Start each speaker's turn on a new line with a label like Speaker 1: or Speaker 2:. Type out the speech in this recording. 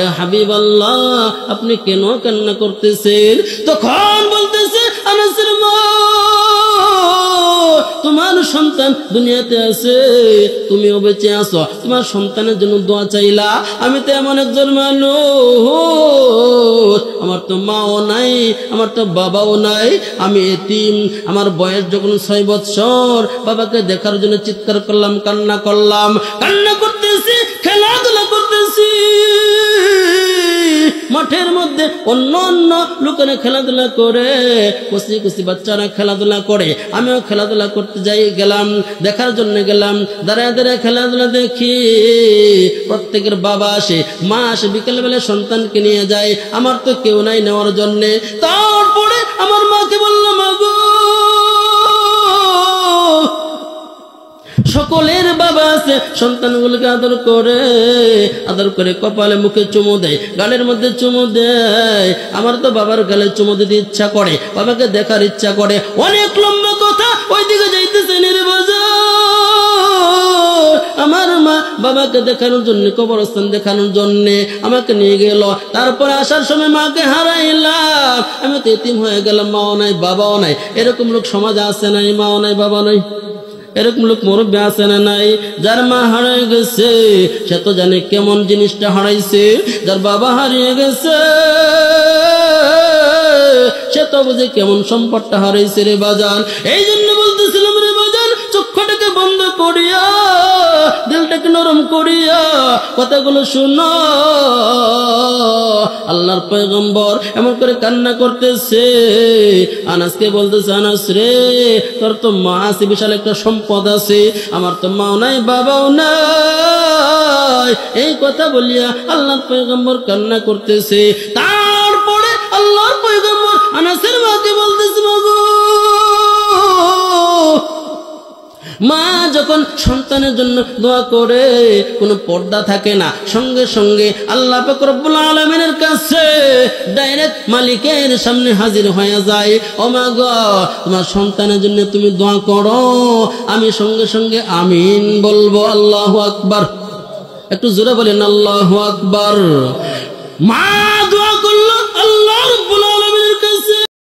Speaker 1: এ হাবিবাল্লাহ আপনি কেন কান্না করতেছেন? তখন বলতেছে আনাসের মা, তোমার সন্তান দুনিয়াতে আছে, তুমিও বেঁচে আছো, তোমার সন্তানের জন্য দোয়া চাইলা। আমি তো এমন একজন মানুষ, আমার তো মাও নাই, আমার তো বাবাও নাই, আমি এতিম। আমার বয়স যখন 6 বছর, বাবাকে দেখার জন্য চিৎকার করলাম, কান্না করলাম, কান্না করতেছি, খেলাধুলা করতেছি। মাঠের মধ্যে অন্য অন্য লোকেরা খেলাধুলা করে, কুচি কুচি বাচ্চারা খেলাধুলা করে, আমিও খেলাধুলা করতে যাই, গেলাম, দেখার জন্য গেলাম। দাঁড়ায় দাঁড়ায় খেলাধুলা দেখি, প্রত্যেকের বাবা আসে, মা আসে, বিকেলবেলা সন্তানকে নিয়ে যায়, আমার তো কেউ নাই নেওয়ার জন্যে। তারপরে আমার মাকে বললাম, মাগো, সকলের বাবা আছে, সন্তানগুলোকে আদর করে কপালে মুখে চুমু দেয়, গালের মধ্যে চুমু দেয়। আমার তো বাবার গালে চুমু দিতে ইচ্ছা করে, বাবাকে দেখার ইচ্ছা করে। অনেক লম্বা কথা, ওইদিকে যাইতেছে আমার মা বাবাকে দেখানোর জন্য, কবরস্থান দেখানোর জন্য আমাকে নিয়ে গেল। তারপরে আসার সময় মাকে হারাইলাম, আমি তো এতিম হয়ে গেলাম, মাও নাই বাবাও নাই। এরকম লোক সমাজে আছে নাই? মাও নাই বাবা নাই, এরকম লোক মুরব্বী আছে না নাই? যার মা হারিয়ে গেছে সে তো জানে কেমন জিনিসটা হারাইছে, যার বাবা হারিয়ে গেছে সে তো বুঝে কেমন সম্পদটা হারাইছে রে বাজান। এই জন্য বলতেছিলাম রে বাজান, চক্ষুটাকে বন্ধ করিয়া, দিলটাকে নরম করিয়া কথাগুলো শুনো। আল্লাহর পয়গম্বর এমন করে কান্না করতেছে। আনাসকে বলতেছে, আনাস রে, তোর তো মা আছে, বিশাল একটা সম্পদ আছে, আমার তো মাও নাই বাবাও নাই। এই কথা বলিয়া আল্লাহর পয়গম্বর কান্না করতেছে। তারপরে আল্লাহর পয়গম্বর আনাসের মাকে বলতেছে, মাগো, মা যখন সন্তানের জন্য দোয়া করে, কোনো পর্দা থাকে না, সঙ্গে সঙ্গে আল্লাহ পাক রব্বুল আলামিনের কাছে ডাইরেক্ট মালিকের সামনে হাজির হয়ে যায়। ও মা গো, তোমার সন্তানের জন্য তুমি দোয়া করো, আমি সঙ্গে সঙ্গে আমিন বলবো। আল্লাহু আকবার, একটু জোরে বলেন আল্লাহু আকবার। মা দোয়া করলো, আল্লাহ রাব্বুল আলামিন